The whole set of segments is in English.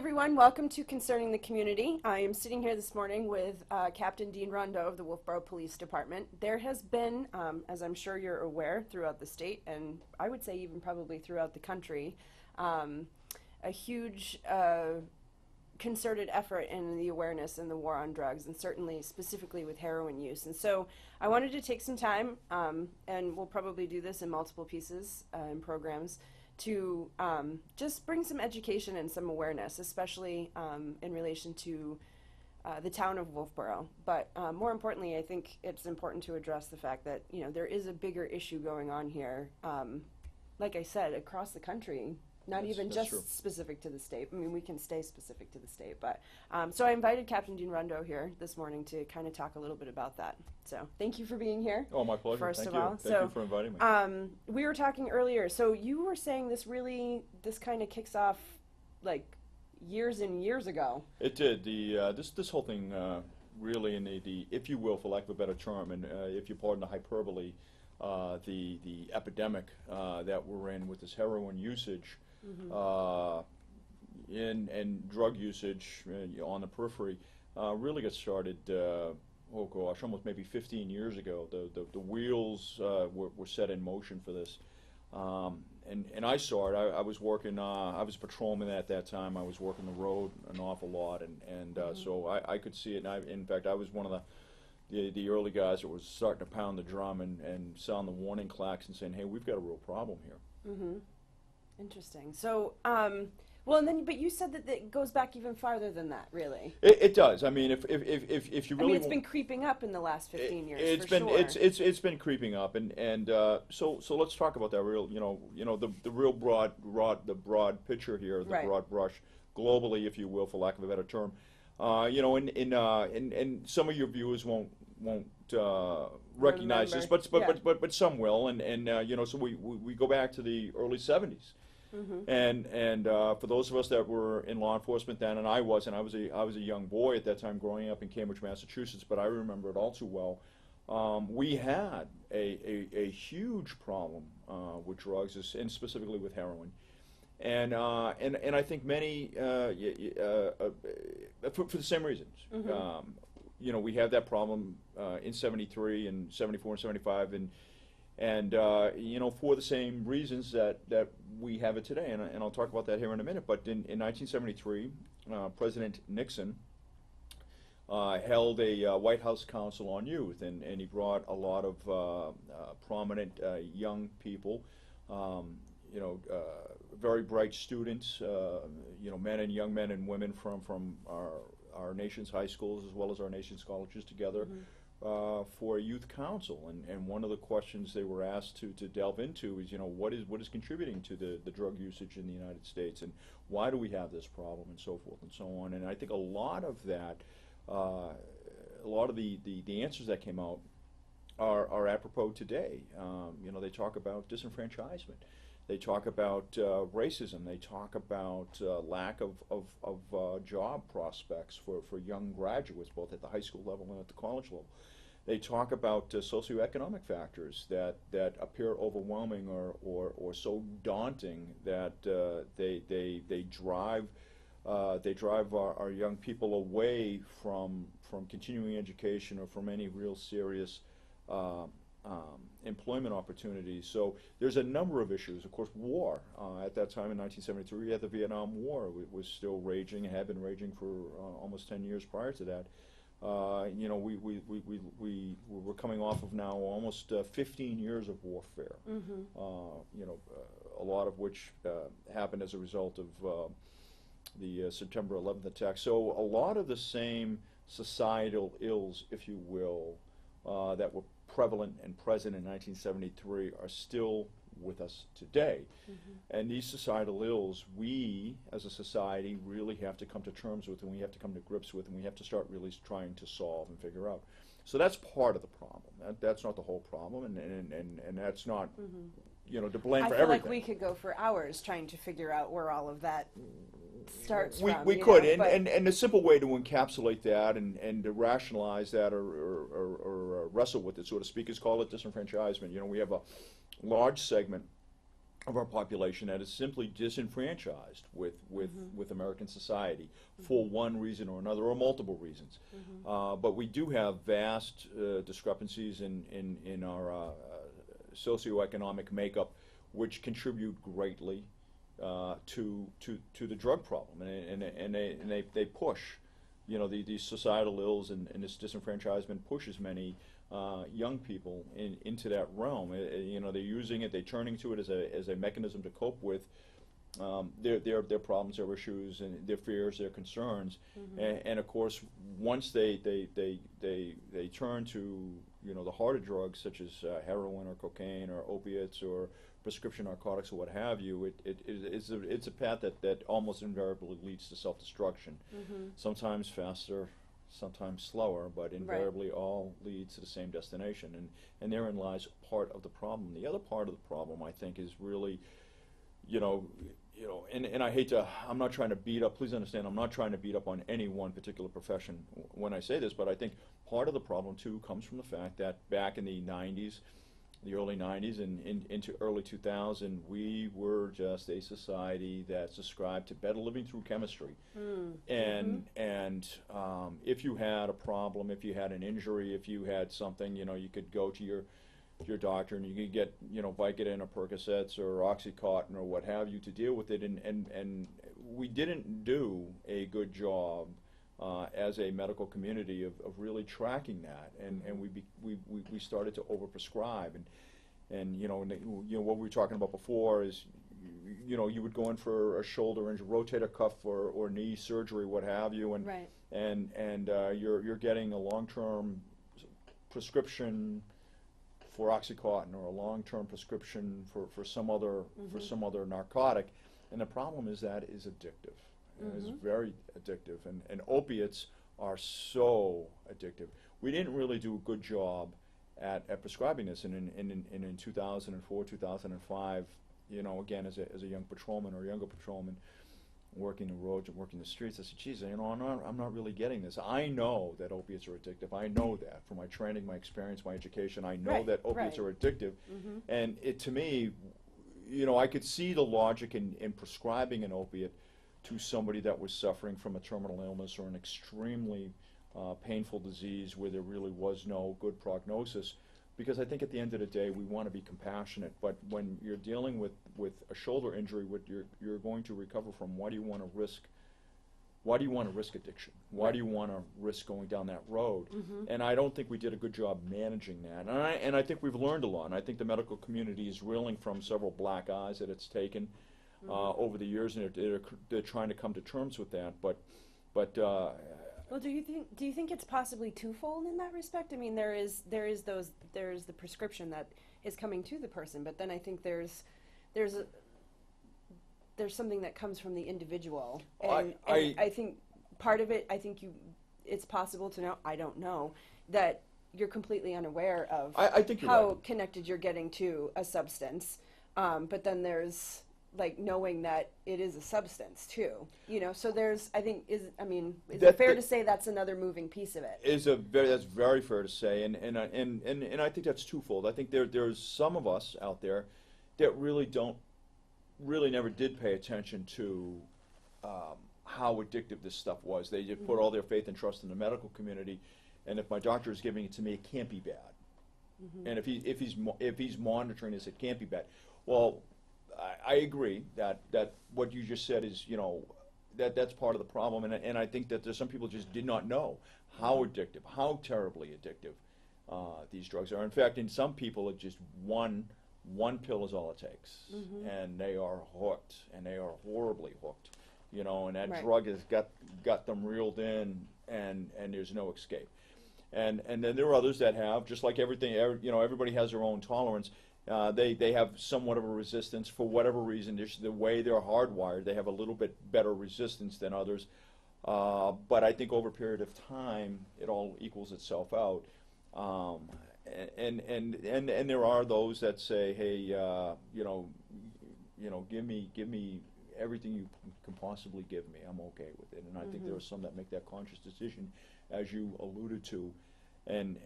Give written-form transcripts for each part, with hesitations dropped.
everyone, welcome to Concerning the Community. I am sitting here this morning with Captain Dean Rondeau of the Wolfboro Police Department. There has been, as I'm sure you're aware, throughout the state, and I would say even probably throughout the country, a huge concerted effort in the awareness and the war on drugs, and certainly specifically with heroin use. And so I wanted to take some time, and we'll probably do this in multiple pieces and programs, to just bring some education and some awareness, especially in relation to the town of Wolfboro. But more importantly, I think it's important to address the fact that, you know, there is a bigger issue going on here, like I said, across the country. Not even just true. Specific to the state. I mean, we can stay specific to the state, but so I invited Captain Dean Rondeau here this morning to kind of talk a little bit about that. So thank you for being here. Oh, my pleasure. First Thank of you. all, Thank you for inviting me. We were talking earlier. So you were saying this kind of kicks off like years and years ago. It did. The this whole thing really, in the if you will, for lack of a better term, and if you pardon the hyperbole, the epidemic that we're in with this heroin usage. And drug usage on the periphery really got started, oh gosh, almost maybe 15 years ago. The wheels were set in motion for this. And I saw it. I was working, I was a patrolman at that time. I was working the road an awful lot, and so I could see it. And in fact, I was one of the early guys that was starting to pound the drum and sound the warning clacks and saying, hey, we've got a real problem here. Interesting. So, well, and then, but you said that it goes back even farther than that, really. It does. I mean, if you really, I mean, it's been creeping up in the last 15 years. It's been creeping up, and so let's talk about that real, the real broad picture here, the broad brush, globally, if you will, for lack of a better term. And some of your viewers won't recognize this, but some will, and so we go back to the early 70s. And for those of us that were in law enforcement then, and I was a young boy at that time growing up in Cambridge, Massachusetts, but I remember it all too well. We had a huge problem with drugs, and specifically with heroin. And I think many for the same reasons. We had that problem in '73 and '74 and '75, and for the same reasons that we have it today. And I'll talk about that here in a minute. But in 1973, President Nixon held a White House Council on Youth, and he brought a lot of prominent young people. Very bright students, young men and women from our nation's high schools as well as our nation's colleges together for a youth council. And one of the questions they were asked to delve into is, what is contributing to the drug usage in the United States, and why do we have this problem, and so forth and so on. And I think a lot of that, a lot of the answers that came out are apropos today. They talk about disenfranchisement. They talk about racism. They talk about lack of job prospects for young graduates, both at the high school level and at the college level. They talk about socioeconomic factors that appear overwhelming or so daunting that they drive our young people away from continuing education or from any real serious employment opportunities. So there's a number of issues. Of course, war. At that time in 1973, the Vietnam War was still raging and had been raging for almost 10 years prior to that. We were coming off of now almost 15 years of warfare. A lot of which happened as a result of the September 11th attack. So a lot of the same societal ills, if you will, that were prevalent and present in 1973 are still with us today. And these societal ills, we as a society really have to come to terms with, and we have to come to grips with, and we have to start really trying to solve and figure out. So that's part of the problem. That's not the whole problem, and that's not to blame for everything. I feel like we could go for hours trying to figure out where all of that starts from. We could, and the simple way to encapsulate that and to rationalize that or wrestle with it, so to speak, is call it disenfranchisement. We have a large segment of our population that is simply disenfranchised with American society for one reason or another, or multiple reasons. But we do have vast discrepancies in our socioeconomic makeup, which contribute greatly to the drug problem, and they push, these societal ills, and this disenfranchisement pushes many young people into that realm. They're using it, they're turning to it as a mechanism to cope with their problems, their issues, and their fears, their concerns. And of course, once they turn to the harder drugs such as heroin or cocaine or opiates or prescription narcotics or what have you, it's a path that almost invariably leads to self-destruction. Sometimes faster, sometimes slower, but invariably all leads to the same destination, and therein lies part of the problem. The other part of the problem, I think, is really, and I hate to, I'm not trying to beat up, please understand, I'm not trying to beat up on any one particular profession when I say this, but I think part of the problem too comes from the fact that back in the 90s, the early 90s and into early 2000, we were just a society that subscribed to better living through chemistry. And if you had a problem, if you had an injury, if you had something, you could go to your doctor and you could get, Vicodin or Percocets or Oxycontin or what have you to deal with it. And we didn't do a good job as a medical community of really tracking that, and we started to overprescribe, and what we were talking about before is you would go in for a shoulder injury, rotator cuff or knee surgery, what have you, and you're getting a long-term prescription for Oxycontin or a long-term prescription for some other narcotic, and the problem is that is addictive. It's very addictive, and opiates are so addictive. We didn't really do a good job at prescribing this, and in 2004, 2005, again, as a young patrolman or younger patrolman, working the roads and working the streets, I said, geez, I'm not really getting this. I know that opiates are addictive. I know that from my training, my experience, my education. I know that opiates are addictive, and to me, I could see the logic in prescribing an opiate to somebody that was suffering from a terminal illness or an extremely painful disease where there really was no good prognosis, because I think at the end of the day we want to be compassionate, but when you're dealing with a shoulder injury, what you're going to recover from, why do you want to risk addiction? Why do you want to risk going down that road? And I don't think we did a good job managing that, and I think we've learned a lot, and I think the medical community is reeling from several black eyes that it's taken over the years, and they're trying to come to terms with that. But well, do you think it's possibly twofold in that respect? I mean, there's the prescription that is coming to the person, but then I think there's something that comes from the individual, and I think part of it, it's possible to know, I don't know, that you're completely unaware of I think how connected you're getting to a substance, but then there's knowing that it is a substance too, so there's, I think, is it fair to say that's another moving piece of it? That's very fair to say, and I think that's twofold. I think there's some of us out there that really never did pay attention to how addictive this stuff was. They just put all their faith and trust in the medical community, and if my doctor is giving it to me, it can't be bad. And if he's monitoring this, it can't be bad. Well, I agree that what you just said is, that's part of the problem, and I think that there's some people just did not know how addictive, how terribly addictive these drugs are. In fact, in some people, it's just one pill is all it takes, and they are hooked, and they are horribly hooked, and that drug has got them reeled in, and there's no escape. And then there are others that have, just like everything, everybody has their own tolerance. They have somewhat of a resistance for whatever reason. Just the way they're hardwired, they have a little bit better resistance than others. But I think over a period of time, it all equals itself out. And there are those that say, hey, give me everything you can possibly give me. I'm okay with it. And I think there are some that make that conscious decision, as you alluded to. And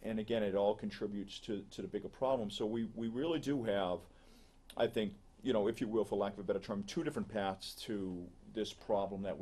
again, it all contributes to the bigger problem. So we really do have I think, you know, if you will, for lack of a better term, two different paths to this problem that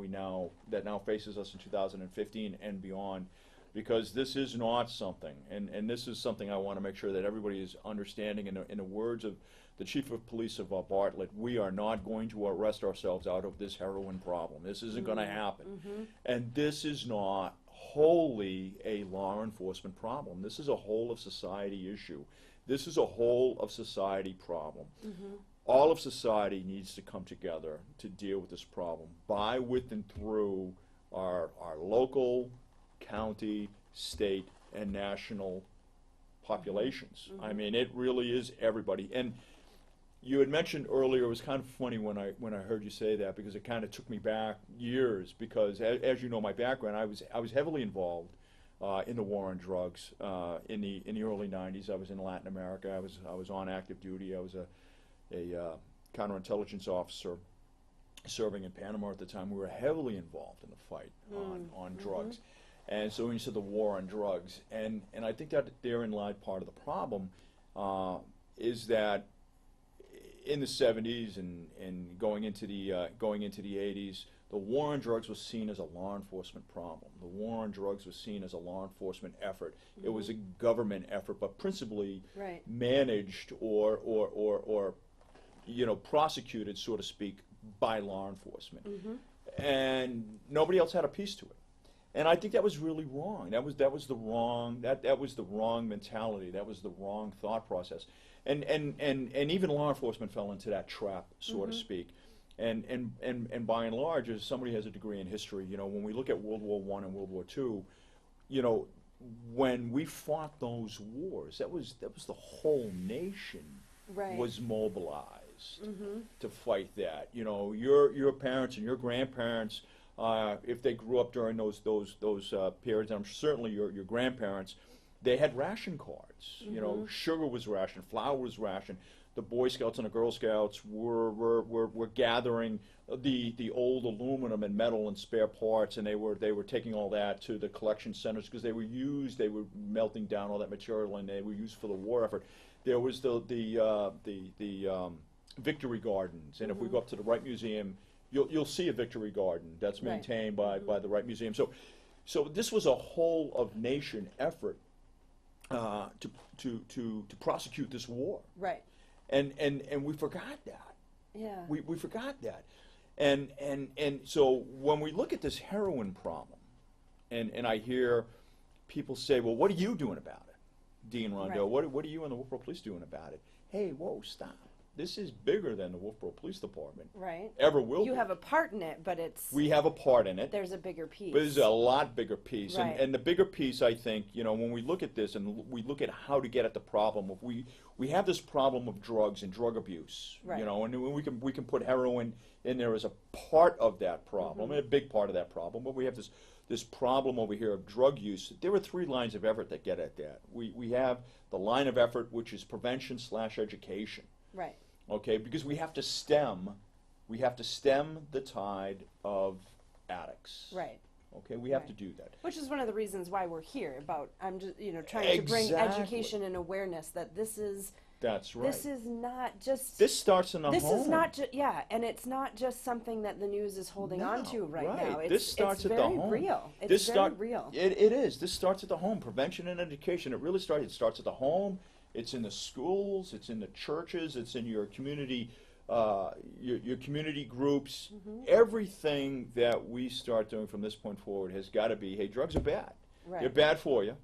now faces us in 2015 and beyond, because this is not something, and this is something I want to make sure that everybody is understanding. In the words of the Chief of Police of Bartlett, we are not going to arrest ourselves out of this heroin problem. This isn't going to happen. And this is not wholly a law enforcement problem. This is a whole of society issue. This is a whole of society problem. All of society needs to come together to deal with this problem by, with, and through our local, county, state, and national populations. I mean, it really is everybody. And you had mentioned earlier, it was kind of funny when I heard you say that, because it kind of took me back years, because as you know my background, I was heavily involved in the war on drugs in the early 90s. I was in Latin America. I was on active duty. I was a counterintelligence officer serving in Panama at the time. We were heavily involved in the fight on drugs. And so when you said the war on drugs, and I think that therein lied part of the problem, is that in the 70s and going into the 80s, the war on drugs was seen as a law enforcement problem. The war on drugs was seen as a law enforcement effort. It was a government effort, but principally managed or you know, prosecuted, so to speak, by law enforcement. And nobody else had a piece to it. And I think that was really wrong. That was the wrong mentality. That was the wrong thought process. And even law enforcement fell into that trap, so to speak. And by and large, as somebody who has a degree in history, you know, when we look at World War I and World War II, you know, when we fought those wars, that was the whole nation was mobilized to fight that. You know, your parents and your grandparents, if they grew up during those periods, and I'm certainly your grandparents, they had ration cards. You know, sugar was rationed, flour was rationed. The Boy Scouts and the Girl Scouts were gathering the old aluminum and metal and spare parts, and they were taking all that to the collection centers, because they were melting down all that material, and they were used for the war effort. There was the Victory Gardens, and if we go up to the Wright Museum, you'll see a Victory Garden that's maintained by the Wright Museum. So this was a whole of nation effort to prosecute this war. And we forgot that. We forgot that. And so when we look at this heroin problem, and I hear people say, well, what are you doing about it, Dean Rondo? What are you and the Wolfboro Police doing about it? Hey, whoa, stop. This is bigger than the Wolfboro Police Department. Ever will be. You have a part in it, but it's... We have a part in it. There's a bigger piece. But there's a lot bigger piece. And the bigger piece, I think, you know, when we look at this and we look at how to get at the problem of we have this problem of drugs and drug abuse, you know, and we can put heroin in there as a part of that problem, a big part of that problem, but we have this problem over here of drug use. There are three lines of effort that get at that. We have the line of effort, which is prevention/education. Okay, because we have to stem the tide of addicts. Okay, we have to do that. Which is one of the reasons why we're here. I'm just, you know, trying to bring education and awareness that this is. That's right. This is not just. This starts in the home. This is not just and it's not just something that the news is holding on to right now. This starts at the home. Real. It's very real. It is. This starts at the home. Prevention and education. It really starts. It starts at the home. It's in the schools, it's in the churches, it's in your community, your community groups. Everything that we start doing from this point forward has got to be, hey, drugs are bad. They're bad for you.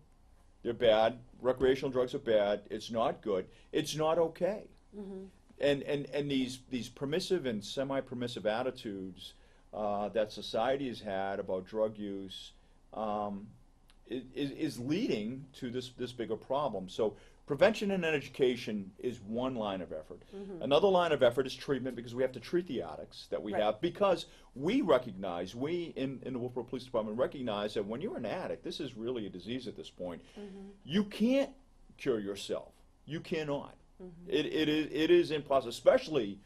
They're bad. Recreational drugs are bad. It's not good. It's not okay. And these permissive and semi-permissive attitudes that society has had about drug use is leading to this bigger problem. So prevention and education is one line of effort. Another line of effort is treatment, because we have to treat the addicts that we have, because we recognize, in the Wolfboro Police Department recognize that when you're an addict, this is really a disease at this point. You can't cure yourself. You cannot. It is impossible, especially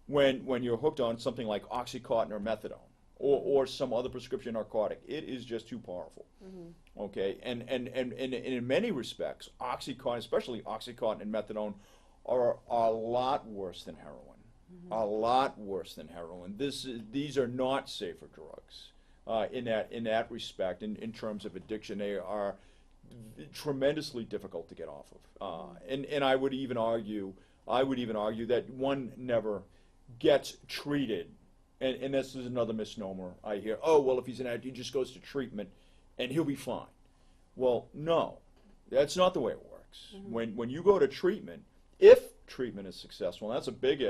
when you're hooked on something like Oxycontin or methadone. Or some other prescription narcotic. It is just too powerful. Okay, and in many respects, Oxycontin, especially Oxycontin and methadone, are a lot worse than heroin. A lot worse than heroin. These are not safer drugs in that respect. In terms of addiction, they are tremendously difficult to get off of. And I would even argue that one never gets treated. And this is another misnomer I hear. Oh, well, if he's an addict, he just goes to treatment and he'll be fine. Well, no, that's not the way it works. When you go to treatment, if treatment is successful, and that's a big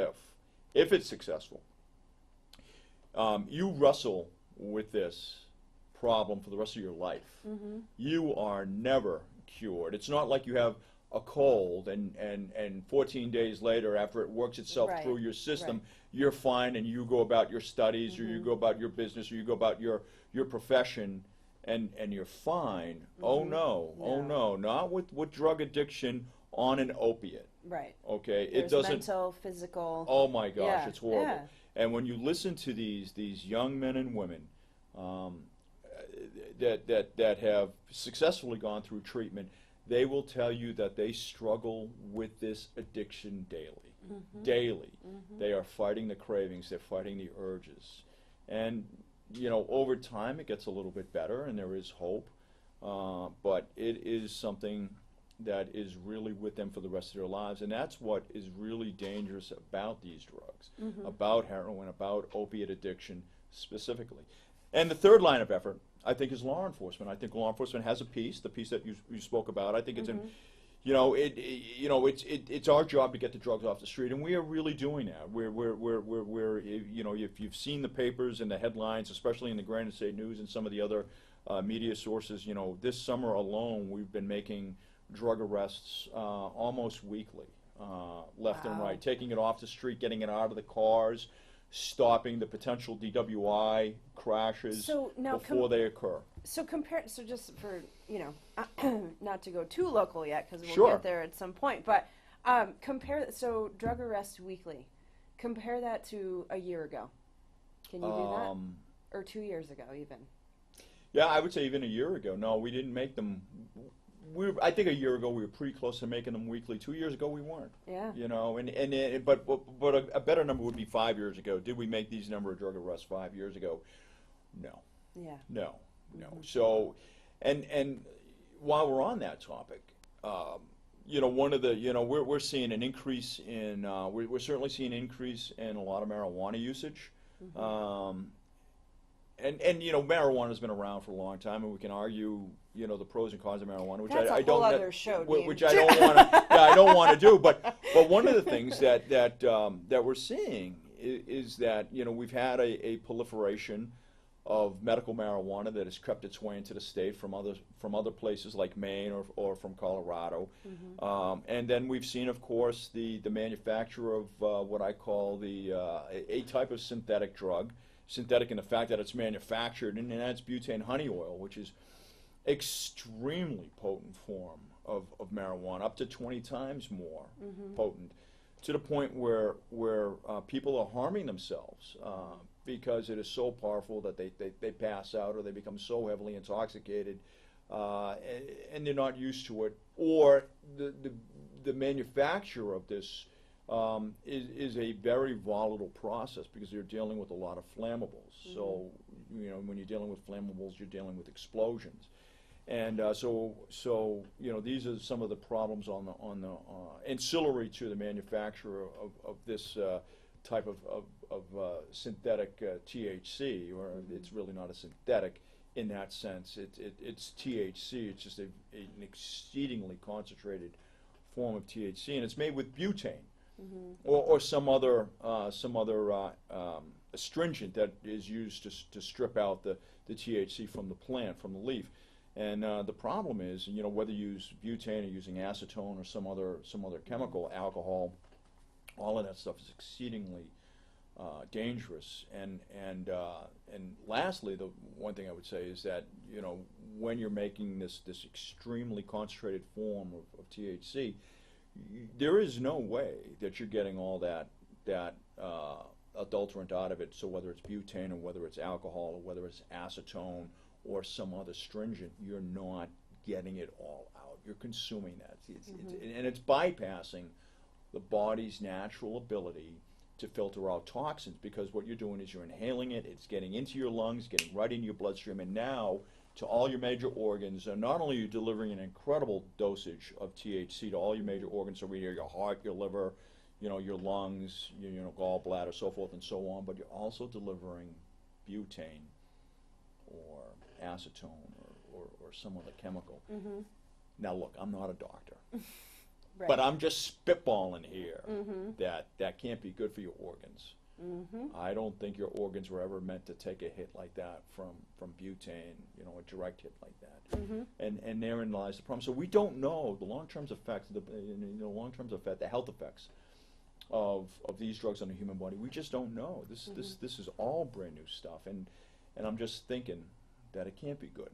if it's successful, you wrestle with this problem for the rest of your life. You are never cured. It's not like you have a cold and 14 days later, after it works itself through your system, you're fine and you go about your studies or you go about your business or you go about your profession and you're fine. Oh no, not with drug addiction on an opiate. Right. Okay, There's it doesn't. mental, physical. Oh my gosh, Yeah, it's horrible. yeah. And when you listen to these young men and women that have successfully gone through treatment, they will tell you that they struggle with this addiction daily. Daily, they are fighting the cravings, they're fighting the urges, and over time it gets a little bit better, and there is hope. But it is something that is really with them for the rest of their lives, and that's what is really dangerous about these drugs, about heroin, about opiate addiction specifically. And the third line of effort, I think, is law enforcement. I think law enforcement has a piece, the piece that you spoke about. I think it's it's our job to get the drugs off the street, and we are really doing that. We're if you've seen the papers and the headlines, especially in the Granite State News and some of the other media sources, this summer alone we've been making drug arrests almost weekly, left and right, taking it off the street, getting it out of the cars, stopping the potential DWI crashes before they occur. So just for, not to go too local yet, because we'll get there at some point, but drug arrests weekly, compare that to a year ago. Can you do that? Or 2 years ago even? Yeah, I would say even a year ago. No, we didn't make them. I think a year ago we were pretty close to making them weekly. 2 years ago we weren't. Yeah. But a better number would be 5 years ago. Did we make these number of drug arrests 5 years ago? No. Yeah. No. So, and while we're on that topic, one of the we're seeing an increase in we're certainly seeing an increase in a lot of marijuana usage. And marijuana has been around for a long time, and we can argue, the pros and cons of marijuana, which I don't want to do. But one of the things that we're seeing is that we've had a proliferation of medical marijuana that has crept its way into the state from other places like Maine or from Colorado, and then we've seen, of course, the manufacture of what I call a type of synthetic drug. Synthetic in the fact that it's manufactured, and that's butane honey oil, which is extremely potent form of marijuana, up to 20 times more potent, to the point where people are harming themselves because it is so powerful that they pass out or they become so heavily intoxicated and they're not used to it, or the manufacture of this is a very volatile process because you're dealing with a lot of flammables. So, when you're dealing with flammables, you're dealing with explosions. And so these are some of the problems on the ancillary to the manufacture of this type of synthetic THC, or it's really not a synthetic in that sense. It's THC. It's just an exceedingly concentrated form of THC, and it's made with butane. Or some other astringent that is used to strip out the THC from the plant, from the leaf. And the problem is, whether you use butane or using acetone or some other chemical, alcohol, all of that stuff is exceedingly dangerous. And lastly, the one thing I would say is that when you're making this extremely concentrated form of THC, there is no way that you're getting all that adulterant out of it. So whether it's butane or whether it's alcohol or whether it's acetone or some other stringent, you're not getting it all out. You're consuming that. And it's bypassing the body's natural ability to filter out toxins, because what you're doing is you're inhaling it, it's getting into your lungs, getting right into your bloodstream, and now to all your major organs, and not only are you delivering an incredible dosage of THC to all your major organs over here, your heart, your liver, your lungs, your gallbladder, so forth and so on, but you're also delivering butane or acetone or some other chemical. Mm-hmm. Now look, I'm not a doctor. Right. But I'm just spitballing here Mm-hmm. that can't be good for your organs. Mm-hmm. I don't think your organs were ever meant to take a hit like that from butane, a direct hit like that. Mm-hmm. And therein lies the problem. So we don't know the long-term effects, the health effects of these drugs on the human body. We just don't know. This is all brand new stuff, and I'm just thinking that it can't be good.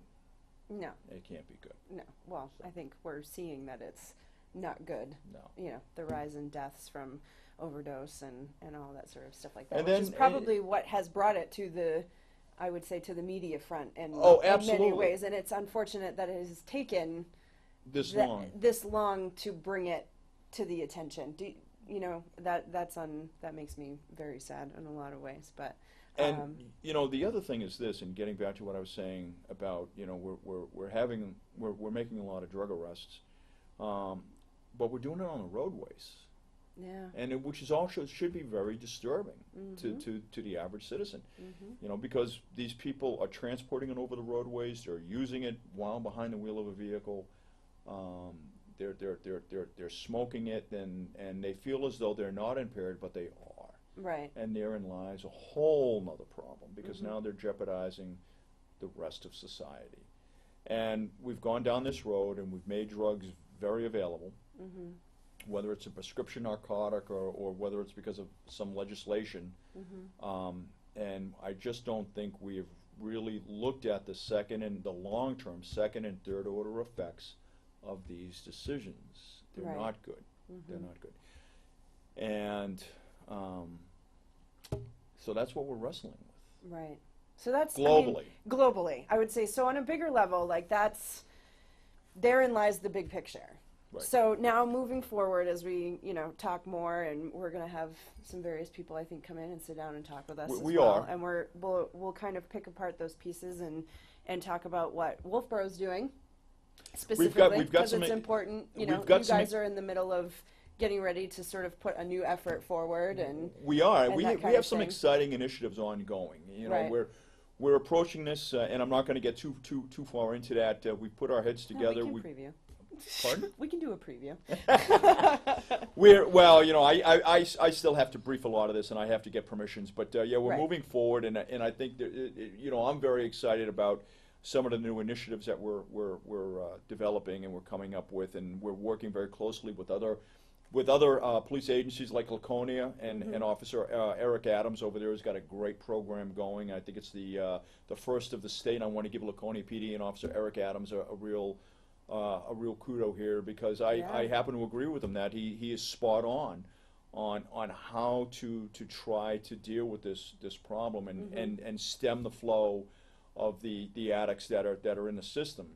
No. It can't be good. No. Well, I think we're seeing that it's not good. No. The rise in deaths from overdose and all that sort of stuff like that, And which then, is probably what has brought it to the, I would say, to the media front in absolutely. many ways. And it's unfortunate that it has taken this long to bring it to the attention. That makes me very sad in a lot of ways. But and the other thing is this, and getting back to what I was saying about we're making a lot of drug arrests, but we're doing it on the roadways. Yeah. And which is also should be very disturbing Mm-hmm. to the average citizen, Mm-hmm. Because these people are transporting it over the roadways, they're using it while behind the wheel of a vehicle, they're smoking it, and they feel as though they're not impaired, but they are. Right. And therein lies a whole nother problem, because Mm-hmm. now they're jeopardizing the rest of society. And we've gone down this road, and we've made drugs very available. Mm-hmm. Whether it's a prescription narcotic or whether it's because of some legislation. Mm-hmm. And I just don't think we have really looked at the long-term second and third order effects of these decisions. They're Right. not good. Mm-hmm. They're not good. And so that's what we're wrestling with. Right. So that's Globally. Globally, I would say. So on a bigger level, therein lies the big picture. Right. So now moving forward, as we talk more, and we're going to have some various people I think come in and sit down and talk with us. We as well. are. And we'll kind of pick apart those pieces and talk about what Wolfboro's doing specifically, we've got because some it's important. You we've got guys are in the middle of getting ready to sort of put a new effort forward, and we are. and We that kind have of some thing. exciting initiatives ongoing. Right. We're approaching this, and I'm not going to get too far into that. We put our heads together. No, we can preview. Pardon? We can do a preview. I still have to brief a lot of this, and I have to get permissions. But we're Right. moving forward, and I think that I'm very excited about some of the new initiatives that we're developing and we're coming up with, and we're working very closely with other police agencies like Laconia, and Officer Eric Adams over there has got a great program going. I think it's the first of the state. I want to give Laconia PD and Officer Eric Adams a real kudo here, because I happen to agree with him that he is spot on how to try to deal with this problem and stem the flow of the addicts that are in the system.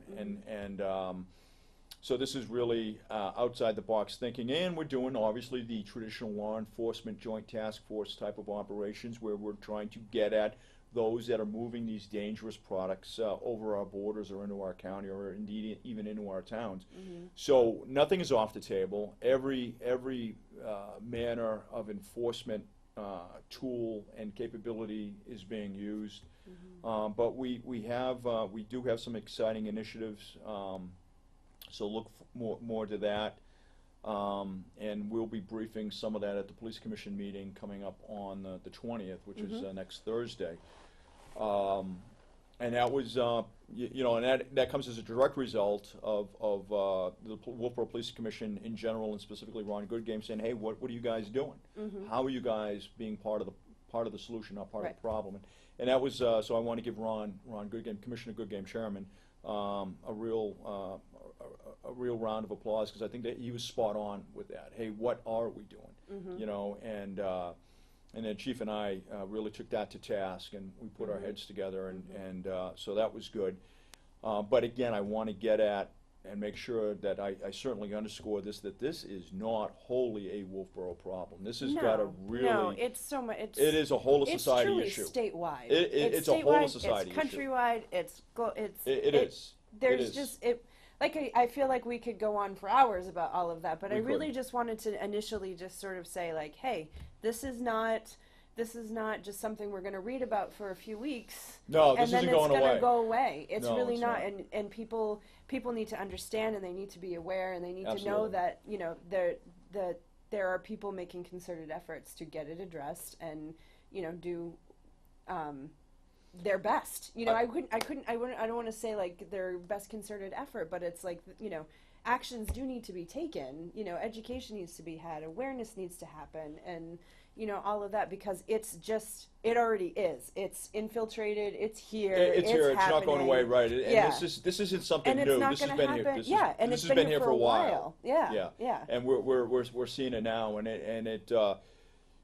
So this is really outside the box thinking, and we're doing obviously the traditional law enforcement joint task force type of operations, where we're trying to get at those that are moving these dangerous products over our borders or into our county, or indeed even into our towns. Mm-hmm. So nothing is off the table. Every manner of enforcement tool and capability is being used. Mm-hmm. But we do have some exciting initiatives. So look more to that. And we'll be briefing some of that at the Police Commission meeting coming up on the 20th, which is next Thursday. And that was, and that comes as a direct result of the Wolfboro Police Commission in general, and specifically Ron Goodgame, saying, "Hey, what are you guys doing? Mm-hmm. How are you guys being part of the solution, not part Right. of the problem?" And that was so I want to give Ron Goodgame, Commissioner Goodgame, Chairman, a real round of applause, because I think that he was spot on with that. Hey, what are we doing? Mm-hmm. And then Chief and I really took that to task, and we put our heads together, and so that was good. But again, I want to get at and make sure that I certainly underscore this, that this is not wholly a Wolfboro problem. This has got to really. No, it's so much. It is a whole of society issue. It's truly statewide. It's a whole of society issue. It's countrywide. It is. There's just it. Like I feel like we could go on for hours about all of that, but I really just wanted to initially just sort of say like, hey, this is not just something we're going to read about for a few weeks. No, this isn't going away. And then it's going to go away. It's no, really it's not. And people need to understand, and they need to be aware, and they need Absolutely. to know that, you know, there are people making concerted efforts to get it addressed and, you know, do their best. You know, I don't want to say like their best concerted effort, but it's like, you know, actions do need to be taken. You know, education needs to be had, awareness needs to happen, and, you know, all of that, because it already is. It's infiltrated. It's here. It's here. Happening. It's not going away, right? And yeah. this isn't something and new. It's not this has been happen. here. This has been here for a while. Yeah. And we're seeing it now, and it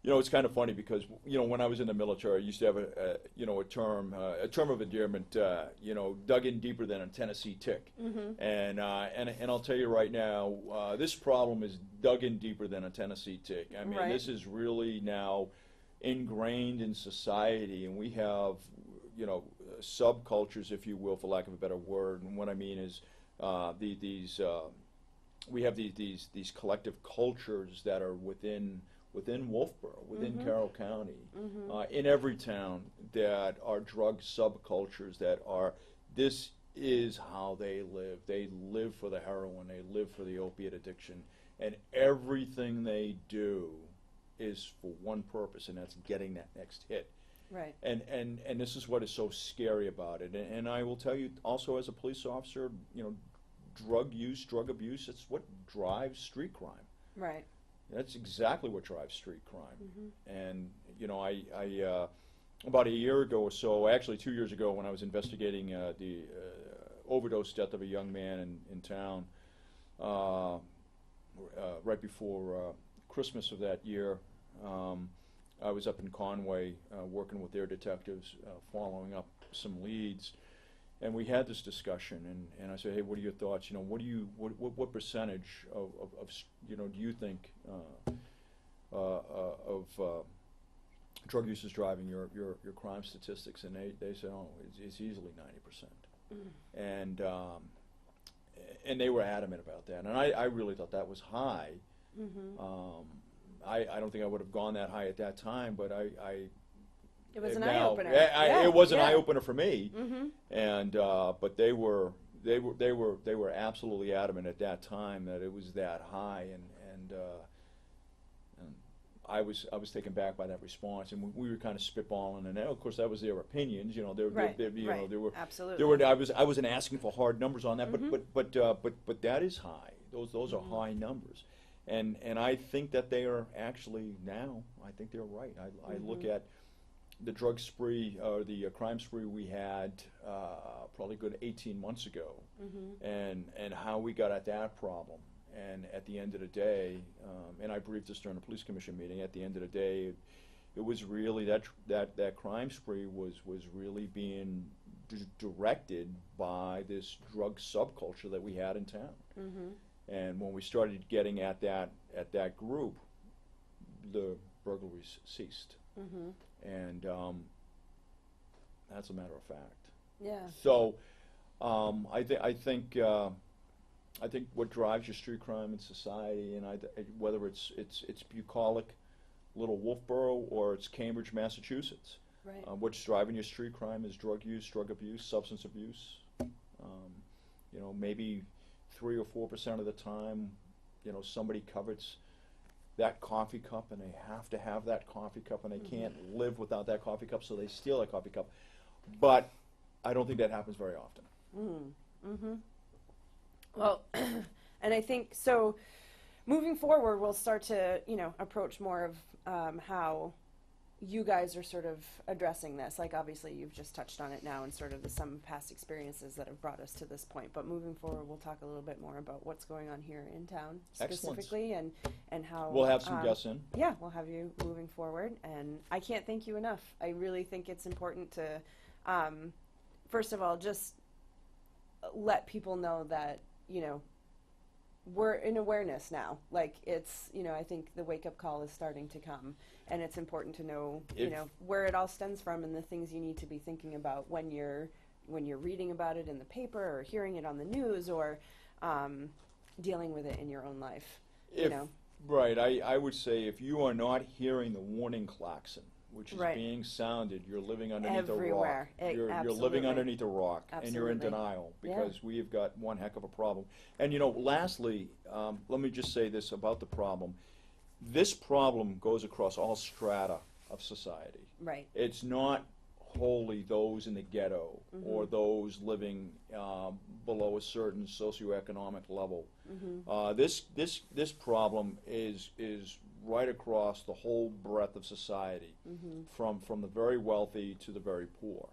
you know, it's kind of funny because, you know, when I was in the military, I used to have a term of endearment, you know, dug in deeper than a Tennessee tick. Mm-hmm. And I'll tell you right now, this problem is dug in deeper than a Tennessee tick. I mean, this is really now ingrained in society, and we have, you know, subcultures, if you will, for lack of a better word. And what I mean is we have these collective cultures that are within Wolfboro, within mm-hmm. Carroll County, mm-hmm. In every town, that are drug subcultures that are, this is how they live. They live for the heroin, they live for the opiate addiction, and everything they do is for one purpose, and that's getting that next hit. Right. And this is what is so scary about it. And I will tell you also, as a police officer, you know, drug use, drug abuse, it's what drives street crime. Right. That's exactly what drives street crime. Mm-hmm. And, you know, I about a year ago or so, actually 2 years ago, when I was investigating the overdose death of a young man in town, right before Christmas of that year, I was up in Conway working with their detectives, following up some leads. And we had this discussion, and I said, hey, what are your thoughts? You know, what percentage of you know, do you think of drug use is driving your crime statistics? And they said, oh, it's easily 90%. Mm. And they were adamant about that, and I really thought that was high. Mm-hmm. I don't think I would have gone that high at that time, but it was an eye opener. It was an eye opener for me, mm-hmm. and but they were absolutely adamant at that time that it was that high, and I was taken back by that response, and we were kind of spitballing, and of course that was their opinions, you know. They were absolutely. I wasn't asking for hard numbers on that, mm-hmm. but that is high. Those mm-hmm. are high numbers, and I think that they are actually now. I think they're right. I mm-hmm. look at the drug spree, or the crime spree we had probably a good 18 months ago, mm-hmm. and how we got at that problem. And at the end of the day, and I briefed this during a police commission meeting, at the end of the day, it was really that crime spree was really being directed by this drug subculture that we had in town. Mm-hmm. And when we started getting at that group, the burglaries ceased. Mm-hmm. And that's a matter of fact. Yeah. So I think what drives your street crime in society, and whether it's bucolic, little Wolfboro, or it's Cambridge, Massachusetts, right. What's driving your street crime is drug use, drug abuse, substance abuse. You know, maybe 3 or 4% of the time, you know, somebody covets that coffee cup, and they have to have that coffee cup, and they mm-hmm. can't live without that coffee cup, so they steal that coffee cup. But I don't think that happens very often. Mm-hmm. Mm-hmm. Well, and I think so. Moving forward, we'll start to, you know, approach more of how you guys are sort of addressing this. Like, obviously, you've just touched on it now, and sort of some past experiences that have brought us to this point. But moving forward, we'll talk a little bit more about what's going on here in town specifically. Excellent. and how we'll have some guests in. Yeah, we'll have you moving forward, and I can't thank you enough. I really think it's important to, first of all, just let people know that, you know, we're in awareness now. Like, it's, you know, I think the wake-up call is starting to come, and it's important to know, you know, where it all stems from and the things you need to be thinking about when you're reading about it in the paper or hearing it on the news or dealing with it in your own life, you know. Right, I would say if you are not hearing the warning klaxon, which is Right. being sounded, you're living underneath Everywhere. a rock. You're living Absolutely. underneath a rock, and you're in Absolutely. denial Yeah. because we have got one heck of a problem. And you know, lastly, let me just say this about the problem. This problem goes across all strata of society. Right. It's not wholly those in the ghetto or those living below a certain socioeconomic level. This problem is right across the whole breadth of society, from the very wealthy to the very poor.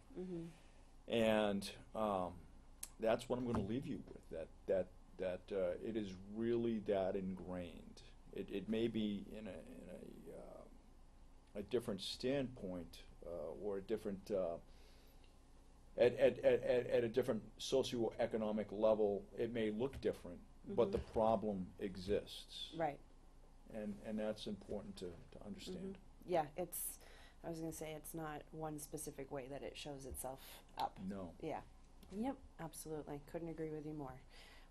And that's what I'm going to leave you with. That it is really that ingrained. It may be in a different standpoint or a different at a different socioeconomic level. It may look different, but the problem exists. Right. And that's important to understand. Yeah, I was going to say it's not one specific way that it shows itself up. No. Yeah. Yep, absolutely. Couldn't agree with you more.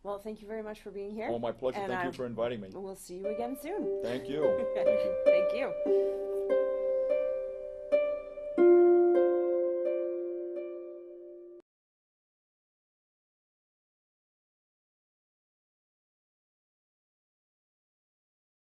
Well, thank you very much for being here. Oh, my pleasure. And Thank you for inviting me. We'll see you again soon. Thank you. Thank you. Thank you.